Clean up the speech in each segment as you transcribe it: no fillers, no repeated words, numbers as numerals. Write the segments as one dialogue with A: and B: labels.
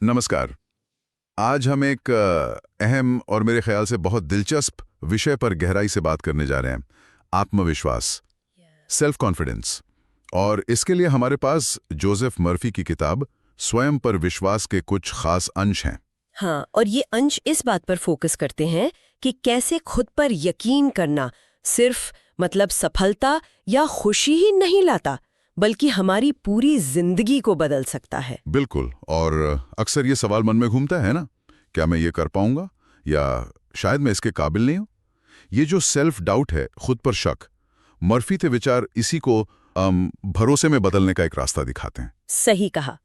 A: नमस्कार। आज हम एक अहम और मेरे ख्याल से बहुत दिलचस्प विषय पर गहराई से बात करने जा रहे हैं। आत्मविश्वास, सेल्फ कॉन्फिडेंस। और इसके लिए हमारे पास जोसेफ मर्फी की किताब स्वयं पर विश्वास के कुछ खास अंश हैं।
B: हाँ, और ये अंश इस बात पर फोकस करते हैं कि कैसे खुद पर यकीन करना सिर्फ सफलता या खुशी ही नहीं लाता, बल्कि हमारी पूरी जिंदगी को बदल सकता है।
A: बिल्कुल। और अक्सर ये सवाल मन में घूमता है ना, क्या मैं ये कर पाऊंगा, या शायद मैं इसके काबिल नहीं हूं। ये जो सेल्फ डाउट है, खुद पर शक, मर्फी के विचार इसी को भरोसे में बदलने का एक रास्ता दिखाते हैं।
B: सही कहा।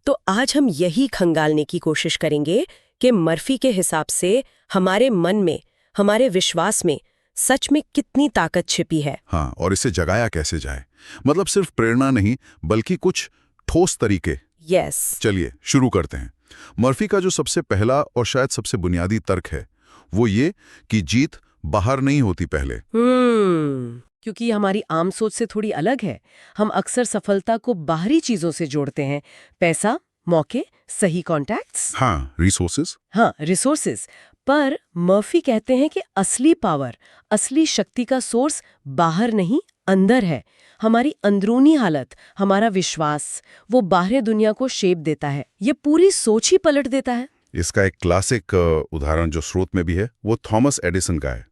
B: तो आज हम यही खंगालने की कोशिश करेंगे कि मर्फी के हिसाब से हमारे मन में, हमारे विश्वास में सच में कितनी ताकत छिपी है।
A: हाँ, और इसे जगाया कैसे जाए, मतलब सिर्फ प्रेरणा नहीं बल्कि कुछ ठोस तरीके।
B: यस।
A: चलिए शुरू करते हैं। मर्फी का जो सबसे पहला और शायद सबसे बुनियादी तर्क है वो ये कि जीत बाहर नहीं होती पहले।
C: क्योंकि ये हमारी आम सोच से थोड़ी अलग है। हम अक्सर सफलता को बाहरी चीजों से जोड़ते हैं, पैसा, मौके, सही कॉन्टैक्ट्स।
A: हाँ, रिसोर्सेज।
C: हाँ, रिसोर्सेज। पर मर्फी कहते हैं कि असली पावर, असली शक्ति का सोर्स बाहर नहीं, अंदर है। हमारी अंदरूनी हालत, हमारा विश्वास, वो बाहरी दुनिया को शेप देता है। ये पूरी सोच ही पलट देता है।
A: इसका एक क्लासिक उदाहरण जो स्रोत में भी है वो थॉमस एडिसन का है।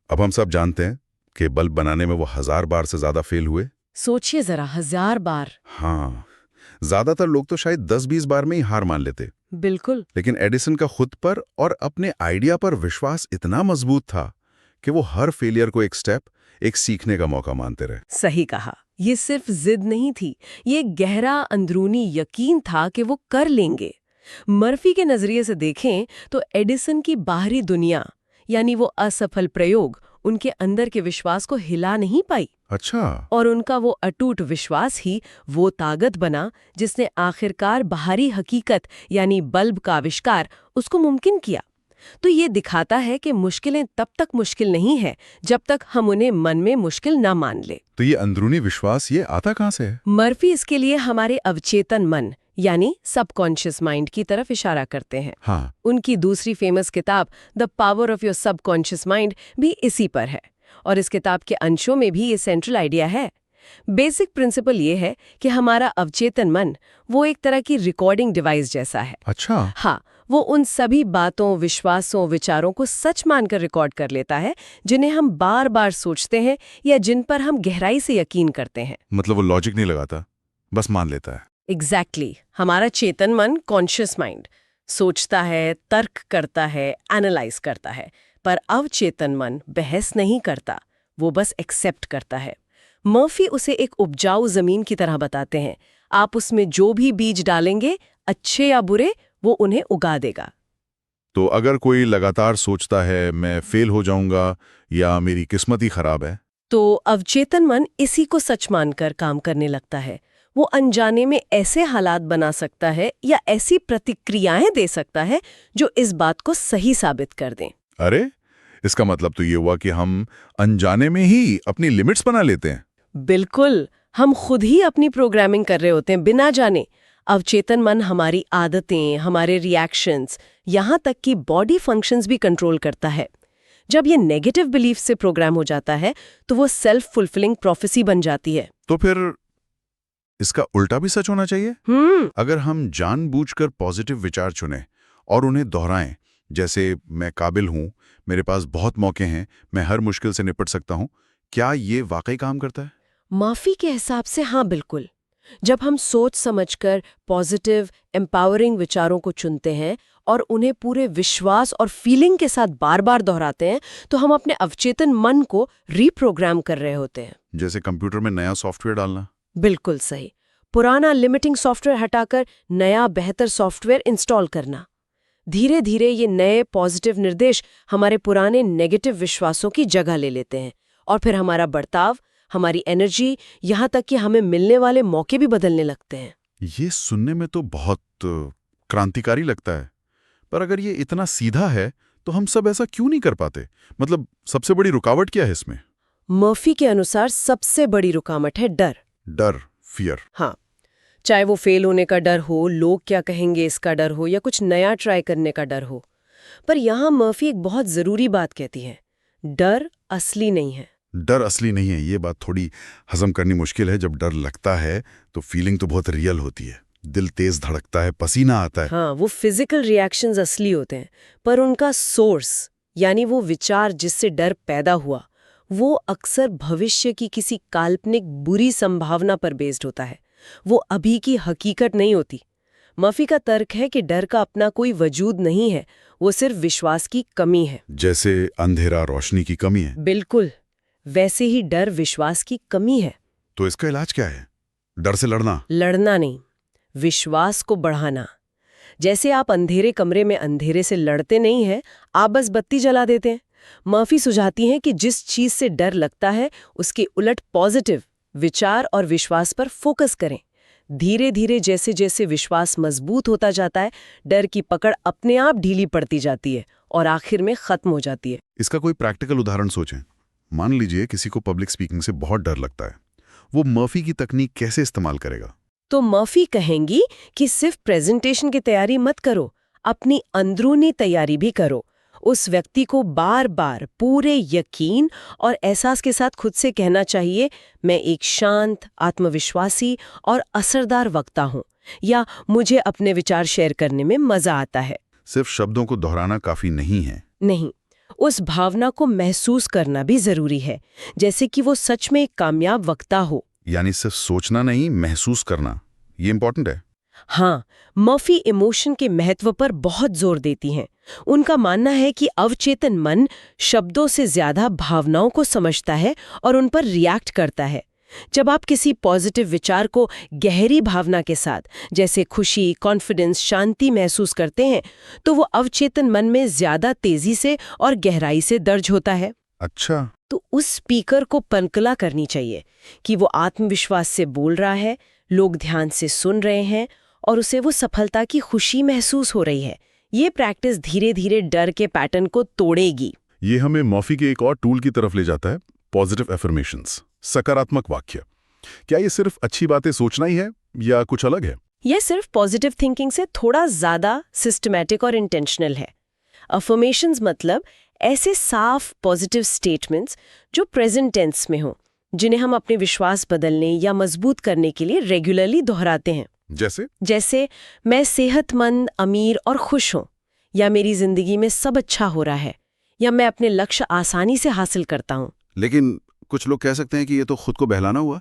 A: अब हम सब जानते हैं कि बल्ब बनाने में वो 1000 बार से ज्यादा फेल हुए।
C: सोचिए जरा, 1000 बार।
A: हाँ, ज्यादातर लोग तो शायद 10-20 बार में ही हार मान लेते।
C: बिल्कुल।
A: लेकिन एडिसन का खुद पर और अपने आइडिया पर विश्वास इतना मजबूत था कि वो हर फेलियर को एक स्टेप, एक सीखने का मौका मानते रहे।
C: सही कहा। ये सिर्फ जिद नहीं थी, ये गहरा अंदरूनी यकीन था कि वो कर लेंगे। मर्फी के नजरिए से देखें तो एडिसन की बाहरी दुनिया, यानी वो असफल प्रयोग, उनके अंदर के विश्वास को हिला नहीं पाई।
A: अच्छा।
C: और उनका वो अटूट विश्वास ही वो ताकत बना जिसने आखिरकार बाहरी हकीकत यानी बल्ब का आविष्कार उसको मुमकिन किया। तो ये दिखाता है कि मुश्किलें तब तक मुश्किल नहीं है जब तक हम उन्हें मन में मुश्किल न मान ले।
A: तो ये अंदरूनी विश्वास ये आता कहाँ से है?
C: मर्फी इसके लिए हमारे अवचेतन मन यानी सबकॉन्शियस माइंड की तरफ इशारा करते हैं।
A: हाँ।
C: उनकी दूसरी फेमस किताब the power of your subconscious mind भी इसी पर है, और इस किताब के अंशों में भी ये सेंट्रल आइडिया है। बेसिक प्रिंसिपल ये है कि हमारा अवचेतन मन वो एक तरह की रिकॉर्डिंग डिवाइस जैसा है।
A: अच्छा।
C: हाँ, वो उन सभी बातों, विश्वासों, विचारों को सच मानकर रिकॉर्ड कर लेता है जिन्हें हम बार बार सोचते हैं या जिन पर हम गहराई से यकीन करते हैं।
A: मतलब वो लॉजिक नहीं लगाता, बस मान लेता है।
C: एग्जैक्टली। हमारा चेतन मन, कॉन्शियस माइंड, सोचता है, तर्क करता है, एनालाइज करता है, पर अवचेतन मन बहस नहीं करता, वो बस एक्सेप्ट करता है। मर्फी उसे एक उपजाऊ जमीन की तरह बताते हैं। आप उसमें जो भी बीज डालेंगे, अच्छे या बुरे, वो उन्हें उगा देगा।
A: तो अगर कोई लगातार सोचता है मैं फेल हो जाऊंगा या मेरी किस्मत ही खराब है,
C: तो अवचेतन मन इसी को सच मानकर काम करने लगता है। वो अनजाने में ऐसे हालात बना सकता है या ऐसी प्रतिक्रियाएं दे सकता है जो इस बात को सही साबित कर दें।
A: अरे, इसका मतलब तो ये हुआ कि हम अनजाने में ही अपनी लिमिट्स बना लेते हैं।
C: बिल्कुल, हम खुद ही अपनी प्रोग्रामिंग कर रहे होते हैं बिना जाने। अवचेतन मन हमारी आदतें, हमारे रिएक्शंस, यहाँ तक कि बॉडी फंक्शंस भी कंट्रोल करता है। जब ये नेगेटिव बिलीफ से प्रोग्राम हो जाता है तो वो सेल्फ फुलफिलिंग प्रोफेसी बन जाती है।
A: तो फिर इसका उल्टा भी सच होना चाहिए। अगर हम जानबूझकर पॉजिटिव विचार चुनें और उन्हें दोहराएं, जैसे मैं काबिल हूं, मेरे पास बहुत मौके हैं, मैं हर मुश्किल से निपट सकता हूं, क्या ये वाकई काम करता है?
C: माफी के हिसाब से हाँ, बिल्कुल। जब हम सोच समझकर पॉजिटिव, एम्पावरिंग विचारों को चुनते हैं और उन्हें पूरे विश्वास और फीलिंग के साथ बार बार दोहराते हैं, तो हम अपने अवचेतन मन को रीप्रोग्राम कर रहे होते हैं।
A: जैसे कंप्यूटर में नया सॉफ्टवेयर डालना।
C: बिल्कुल सही। पुराना लिमिटिंग सॉफ्टवेयर हटाकर नया बेहतर सॉफ्टवेयर इंस्टॉल करना। धीरे धीरे ये नए पॉजिटिव निर्देश हमारे पुराने नेगेटिव विश्वासों की जगह ले लेते हैं, और फिर हमारा बर्ताव, हमारी एनर्जी, यहाँ तक कि हमें मिलने वाले मौके भी बदलने लगते हैं।
A: ये सुनने में तो बहुत क्रांतिकारी लगता है, पर अगर ये इतना सीधा है तो हम सब ऐसा क्यों नहीं कर पाते? मतलब सबसे बड़ी रुकावट क्या है इसमें?
C: मर्फी के अनुसार सबसे बड़ी रुकावट है डर।
A: डर, फियर।
C: हाँ, चाहे वो फेल होने का डर हो, लोग क्या कहेंगे इसका डर हो, या कुछ नया ट्राई करने का डर हो। पर यहाँ मर्फी एक बहुत जरूरी बात कहती है, डर असली नहीं है।
A: डर असली नहीं है, ये बात थोड़ी हजम करनी मुश्किल है। जब डर लगता है तो फीलिंग तो बहुत रियल होती है, दिल तेज धड़कता है, पसीना आता है।
C: हाँ, वो फिजिकल रिएक्शंस असली होते हैं, पर उनका सोर्स यानी वो विचार जिससे डर पैदा हुआ, वो अक्सर भविष्य की किसी काल्पनिक बुरी संभावना पर बेस्ड होता है। वो अभी की हकीकत नहीं होती। मर्फी का तर्क है कि डर का अपना कोई वजूद नहीं है, वो सिर्फ विश्वास की कमी है।
A: जैसे अंधेरा रोशनी की कमी है।
C: बिल्कुल, वैसे ही डर विश्वास की कमी है।
A: तो इसका इलाज क्या है? डर से लड़ना?
C: लड़ना नहीं, विश्वास को बढ़ाना। जैसे आप अंधेरे कमरे में अंधेरे से लड़ते नहीं हैं, आप बस बत्ती जला देते हैं। मर्फी सुझाती हैं कि जिस चीज से डर लगता है उसके उलट पॉजिटिव विचार और विश्वास पर फोकस करें। धीरे धीरे जैसे जैसे विश्वास मजबूत होता जाता है, डर की पकड़ अपने आप ढीली पड़ती जाती है और आखिर में खत्म हो जाती है।
A: इसका कोई प्रैक्टिकल उदाहरण सोचें। मान लीजिए किसी को पब्लिक स्पीकिंग से बहुत डर लगता है, वो मर्फी की तकनीक कैसे इस्तेमाल करेगा?
C: तो मर्फी कहेंगी कि सिर्फ प्रेजेंटेशन की तैयारी मत करो, अपनी अंदरूनी तैयारी भी करो। उस व्यक्ति को बार बार पूरे यकीन और एहसास के साथ खुद से कहना चाहिए, मैं एक शांत, आत्मविश्वासी और असरदार वक्ता हूँ, या मुझे अपने विचार शेयर करने में मजा आता है।
A: सिर्फ शब्दों को दोहराना काफी नहीं है।
C: नहीं, उस भावना को महसूस करना भी जरूरी है, जैसे कि वो सच में एक कामयाब वक्ता हो।
A: यानी सिर्फ सोचना नहीं, महसूस करना, ये इंपॉर्टेंट है।
C: हाँ, मर्फी इमोशन के महत्व पर बहुत जोर देती हैं। उनका मानना है कि अवचेतन मन शब्दों से ज्यादा भावनाओं को समझता है और उन पर रिएक्ट करता है। जब आप किसी पॉजिटिव विचार को गहरी भावना के साथ, जैसे खुशी, कॉन्फिडेंस, शांति महसूस करते हैं, तो वो अवचेतन मन में ज्यादा तेजी से और गहराई से दर्ज होता है।
A: अच्छा।
C: तो उस स्पीकर को पनकला करनी चाहिए कि वो आत्मविश्वास से बोल रहा है, लोग ध्यान से सुन रहे हैं और उसे वो सफलता की खुशी महसूस हो रही है। ये प्रैक्टिस धीरे धीरे डर के पैटर्न को तोड़ेगी।
A: ये हमें मर्फी के एक और टूल की तरफ ले जाता है, पॉजिटिव एफर्मेशंस, सकारात्मक वाक्य। क्या ये सिर्फ अच्छी बातें सोचना ही है या कुछ अलग है?
C: यह सिर्फ पॉजिटिव थिंकिंग से थोड़ा ज्यादा सिस्टमैटिक और इंटेंशनल है। अफर्मेशंस मतलब ऐसे साफ पॉजिटिव स्टेटमेंट्स जो प्रेजेंट टेंस में हों, जिन्हें हम अपने विश्वास बदलने या मजबूत करने के लिए रेगुलरली दोहराते हैं। जैसे मैं सेहतमंद, अमीर और खुश हूं, या मेरी जिंदगी में सब अच्छा हो रहा है, या मैं अपने लक्ष्य आसानी से हासिल करता हूं।
A: लेकिन कुछ लोग कह सकते हैं कि ये तो खुद को बहलाना हुआ।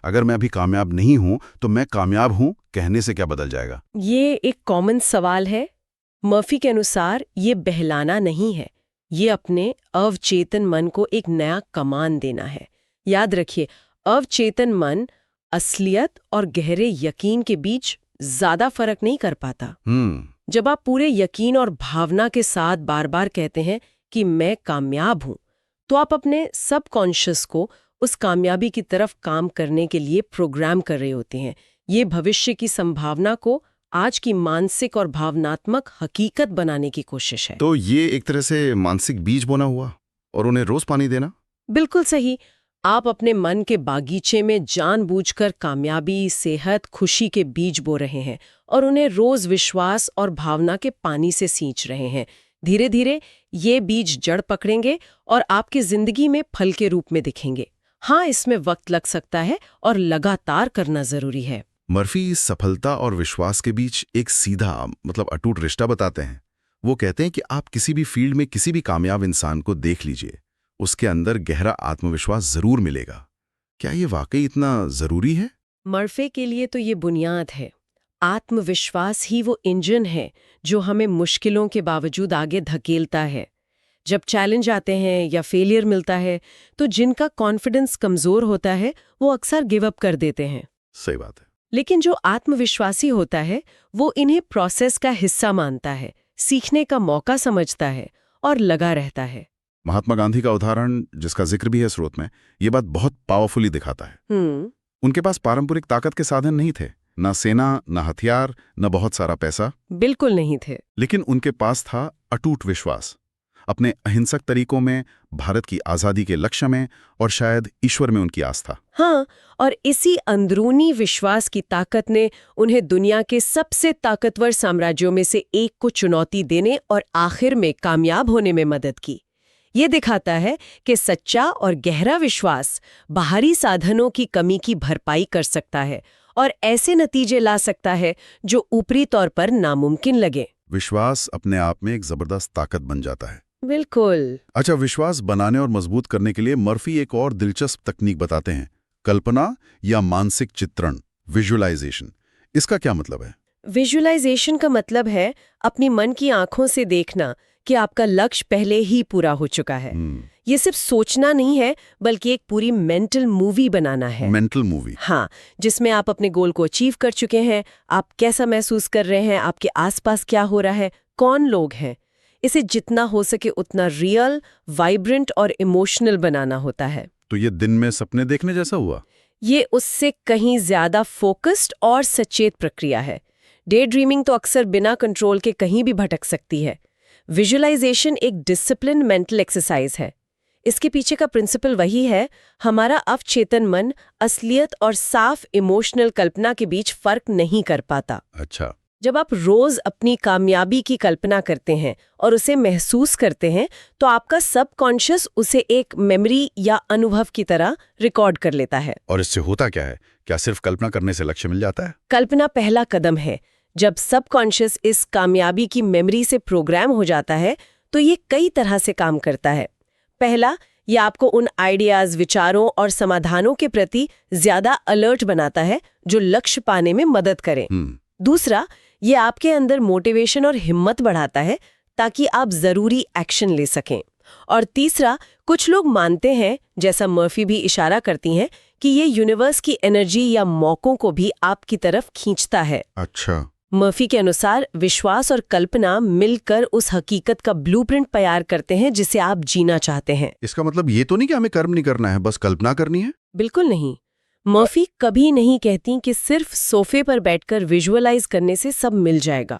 A: अगर मैं अभी कामयाब नहीं हूं तो मैं कामयाब हूं कहने से क्या बदल जाएगा?
C: ये एक कॉमन सवाल है। मर्फी के अनुसार ये बहलाना नहीं है, ये अपने अवचेतन मन को एक नया कमान देना है। याद रखिए, अवचेतन मन असलियत और गहरे यकीन के बीच ज्यादा फर्क नहीं कर पाता। जब आप पूरे यकीन और भावना के साथ बार बार कहते हैं कि मैं कामयाब हूं, तो आप अपने सबकॉन्शियस को उस कामयाबी की तरफ काम करने के लिए प्रोग्राम कर रहे होते हैं। ये भविष्य की संभावना को आज की मानसिक और भावनात्मक हकीकत बनाने की कोशिश है।
D: तो ये एक तरह से मानसिक बीज बोना हुआ और उन्हें रोज पानी देना।
C: बिल्कुल सही। आप अपने मन के बागीचे में जानबूझकर कामयाबी, सेहत, खुशी के बीज बो रहे हैं और उन्हें रोज विश्वास और भावना के पानी से सींच रहे हैं। धीरे धीरे ये बीज जड़ पकड़ेंगे और आपकी जिंदगी में फल के रूप में दिखेंगे। हाँ, इसमें वक्त लग सकता है और लगातार करना जरूरी है।
D: मर्फी सफलता और विश्वास के बीच एक सीधा मतलब अटूट रिश्ता बताते हैं। वो कहते हैं कि आप किसी भी फील्ड में किसी भी कामयाब इंसान को देख लीजिए, उसके अंदर गहरा आत्मविश्वास जरूर मिलेगा। क्या ये वाकई इतना जरूरी है?
C: मर्फे के लिए तो ये बुनियाद है। आत्मविश्वास ही वो इंजन है जो हमें मुश्किलों के बावजूद आगे धकेलता है। जब चैलेंज आते हैं या फेलियर मिलता है, तो जिनका कॉन्फिडेंस कमजोर होता है वो अक्सर गिव अप कर देते हैं।
D: सही बात है।
C: लेकिन जो आत्मविश्वासी होता है वो इन्हें प्रोसेस का हिस्सा मानता है, सीखने का मौका समझता है और लगा रहता है।
A: महात्मा गांधी का उदाहरण, जिसका जिक्र भी है स्रोत में, ये बात बहुत पावरफुली दिखाता है। उनके पास पारंपरिक ताकत के साधन नहीं थे, ना सेना, ना हथियार, ना बहुत सारा पैसा।
C: बिल्कुल नहीं थे।
A: लेकिन उनके पास था अटूट विश्वास,
D: अपने अहिंसक तरीकों में, भारत की आज़ादी के लक्ष्य में और शायद ईश्वर में उनकी आस्था।
C: हाँ, और इसी अंदरूनी विश्वास की ताकत ने उन्हें दुनिया के सबसे ताकतवर साम्राज्यों में से एक को चुनौती देने और आखिर में कामयाब होने में मदद की। ये दिखाता है कि सच्चा और गहरा विश्वास बाहरी साधनों की कमी की भरपाई कर सकता है और ऐसे नतीजे ला सकता है जो ऊपरी तौर पर नामुमकिन लगे।
D: विश्वास अपने आप में एक जबरदस्त ताकत बन जाता है।
C: बिल्कुल।
D: अच्छा, विश्वास बनाने और मजबूत करने के लिए मर्फी एक और दिलचस्प तकनीक बताते हैं, कल्पना या मानसिक चित्रण, विजुअलाइजेशन। इसका क्या मतलब है?
C: विजुअलाइजेशन का मतलब है अपनी मन की आंखों से देखना कि आपका लक्ष्य पहले ही पूरा हो चुका है। ये सिर्फ सोचना नहीं है, बल्कि एक पूरी मेंटल मूवी बनाना है।
D: Mental movie?
C: हाँ, जिसमें आप अपने गोल को अचीव कर चुके हैं, आप कैसा महसूस कर रहे हैं, आपके आसपास क्या हो रहा है, कौन लोग हैं। इसे जितना हो सके उतना रियल, वाइब्रेंट और इमोशनल बनाना होता है।
D: तो ये दिन में सपने देखने जैसा हुआ?
C: ये उससे कहीं ज्यादा फोकस्ड और सचेत प्रक्रिया है। डे ड्रीमिंग तो अक्सर बिना कंट्रोल के कहीं भी भटक सकती है। विजुअलाइजेशन एक डिसिप्लिन मेंटल एक्सरसाइज है। इसके पीछे का प्रिंसिपल वही है, हमारा अवचेतन मन असलियत और साफ इमोशनल कल्पना के बीच फर्क नहीं कर पाता।
D: अच्छा।
C: जब आप रोज अपनी कामयाबी की कल्पना करते हैं और उसे महसूस करते हैं, तो आपका सबकॉन्शियस उसे एक मेमोरी या अनुभव की तरह रिकॉर्ड कर लेता है।
D: और इससे होता क्या है? क्या सिर्फ कल्पना करने से लक्ष्य मिल जाता है?
C: कल्पना पहला कदम है। जब सबकॉन्शियस इस कामयाबी की मेमोरी से प्रोग्राम हो जाता है, तो ये कई तरह से काम करता है। पहला, ये आपको उन आइडियाज, विचारों और समाधानों के प्रति ज्यादा अलर्ट बनाता है जो लक्ष्य पाने में मदद करें। दूसरा, ये आपके अंदर मोटिवेशन और हिम्मत बढ़ाता है ताकि आप जरूरी एक्शन ले सकें। और तीसरा, कुछ लोग मानते हैं, जैसा मर्फी भी इशारा करती हैं, कि ये यूनिवर्स की एनर्जी या मौकों को भी आपकी तरफ खींचता है।
D: अच्छा।
C: मर्फी के अनुसार विश्वास और कल्पना मिलकर उस हकीकत का ब्लूप्रिंट तैयार करते हैं जिसे आप जीना चाहते हैं।
D: इसका मतलब ये तो नहीं कि हमें कर्म नहीं करना है, बस कल्पना करनी है?
C: बिल्कुल नहीं। मर्फी कभी नहीं कहती कि सिर्फ सोफे पर बैठकर विजुअलाइज करने से सब मिल जाएगा।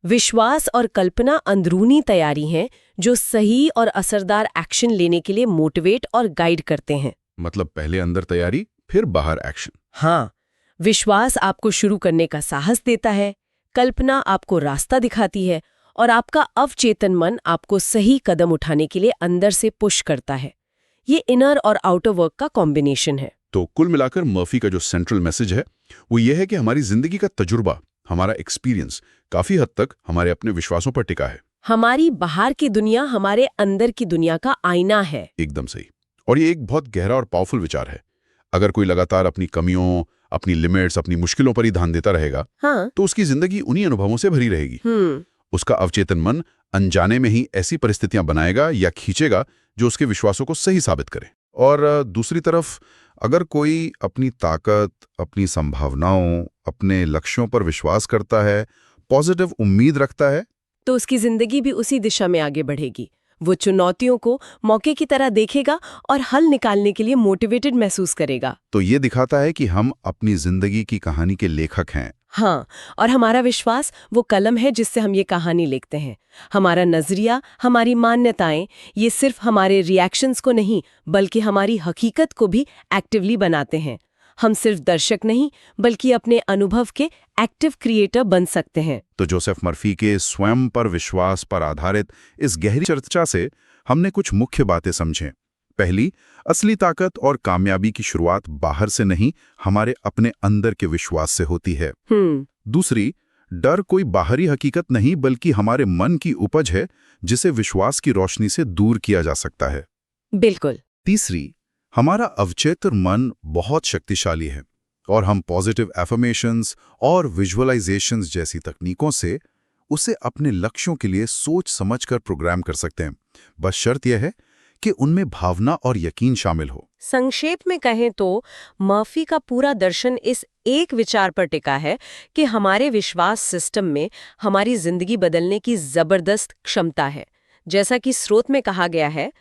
C: विश्वास और कल्पना अंदरूनी तैयारी हैं जो सही और असरदार एक्शन लेने के लिए मोटिवेट और गाइड करते हैं।
D: मतलब पहले अंदर तैयारी, फिर बाहर एक्शन।
C: हाँ, विश्वास आपको शुरू करने का साहस देता है, कल्पना आपको रास्ता दिखाती है और आपका अवचेतन मन आपको सही कदम उठाने के लिए अंदर से पुश करता है। ये इनर और आउटर वर्क का कॉम्बिनेशन है।
D: तो कुल मिलाकर मर्फी का जो सेंट्रल मैसेज है वो ये है कि हमारी जिंदगी का तजुर्बा, हमारा एक्सपीरियंस काफी हद तक हमारे अपने विश्वासों पर टिका है।
C: हमारी बाहर की दुनिया हमारे अंदर की दुनिया का आईना है।
D: एकदम सही। और ये एक बहुत गहरा और पावरफुल विचार है। अगर कोई लगातार अपनी कमियों, अपनी लिमिट्स, अपनी मुश्किलों पर ही ध्यान देता रहेगा,
C: हाँ,
D: तो उसकी जिंदगी उन्हीं अनुभवों से भरी रहेगी। उसका अवचेतन मन अनजाने में ही ऐसी परिस्थितियां बनाएगा या खींचेगा जो उसके विश्वासों को सही साबित करे। और दूसरी तरफ, अगर कोई अपनी ताकत, अपनी संभावनाओं, अपने लक्ष्यों पर विश्वास करता है, पॉजिटिव उम्मीद रखता है,
C: तो उसकी जिंदगी भी उसी दिशा में आगे बढ़ेगी। वो चुनौतियों को मौके की तरह देखेगा और हल निकालने के लिए मोटिवेटेड महसूस करेगा।
D: तो ये दिखाता है कि हम अपनी जिंदगी की कहानी के लेखक हैं।
C: हाँ, और हमारा विश्वास वो कलम है जिससे हम ये कहानी लिखते हैं। हमारा नजरिया, हमारी मान्यताएं, ये सिर्फ हमारे रिएक्शंस को नहीं बल्कि हमारी हकीकत को भी एक्टिवली बनाते हैं। हम सिर्फ दर्शक नहीं बल्कि अपने अनुभव के एक्टिव क्रिएटर बन सकते हैं।
D: तो जोसेफ मर्फी के स्वयं पर विश्वास पर आधारित इस गहरी चर्चा से हमने कुछ मुख्य बातें समझें। पहली, असली ताकत और कामयाबी की शुरुआत बाहर से नहीं, हमारे अपने अंदर के विश्वास से होती है। दूसरी, डर कोई बाहरी हकीकत नहीं बल्कि हमारे मन की उपज है जिसे विश्वास की रोशनी से दूर किया जा सकता है।
C: बिल्कुल।
D: तीसरी, हमारा अवचेतन मन बहुत शक्तिशाली है और हम पॉजिटिव एफर्मेशंस और विजुअलाइजेशंस जैसी तकनीकों से उसे अपने लक्ष्यों के लिए सोच समझकर प्रोग्राम कर सकते हैं। बस शर्त यह है कि उनमें भावना और यकीन शामिल हो।
C: संक्षेप में कहें तो मर्फी का पूरा दर्शन इस एक विचार पर टिका है कि हमारे विश्वास सिस्टम में हमारी जिंदगी बदलने की जबरदस्त क्षमता है। जैसा कि स्रोत में कहा गया है,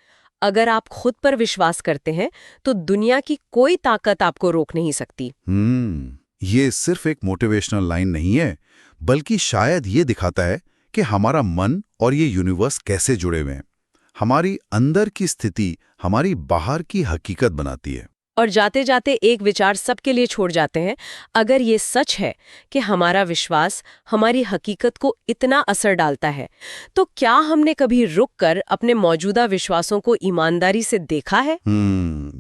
C: अगर आप खुद पर विश्वास करते हैं तो दुनिया की कोई ताकत आपको रोक नहीं सकती।
D: ये सिर्फ एक मोटिवेशनल लाइन नहीं है, बल्कि शायद ये दिखाता है कि हमारा मन और ये यूनिवर्स कैसे जुड़े हुए हैं। हमारी अंदर की स्थिति हमारी बाहर की हकीकत बनाती है।
C: और जाते जाते एक विचार सबके लिए छोड़ जाते हैं, अगर ये सच है कि हमारा विश्वास हमारी हकीकत को इतना असर डालता है, तो क्या हमने कभी रुककर अपने मौजूदा विश्वासों को ईमानदारी से देखा है?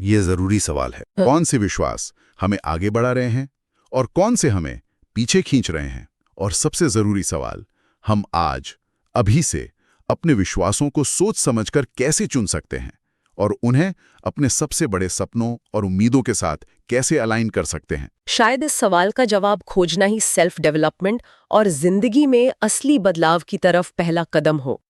D: ये जरूरी सवाल है।
A: कौन से विश्वास हमें आगे बढ़ा रहे हैं और कौन से हमें पीछे खींच रहे हैं? और सबसे जरूरी सवाल, हम आज अभी से अपने विश्वासों को सोच समझकर कैसे चुन सकते हैं और उन्हें अपने सबसे बड़े सपनों और उम्मीदों के साथ कैसे अलाइन कर सकते हैं?
C: शायद इस सवाल का जवाब खोजना ही सेल्फ डेवलपमेंट और जिंदगी में असली बदलाव की तरफ पहला कदम हो।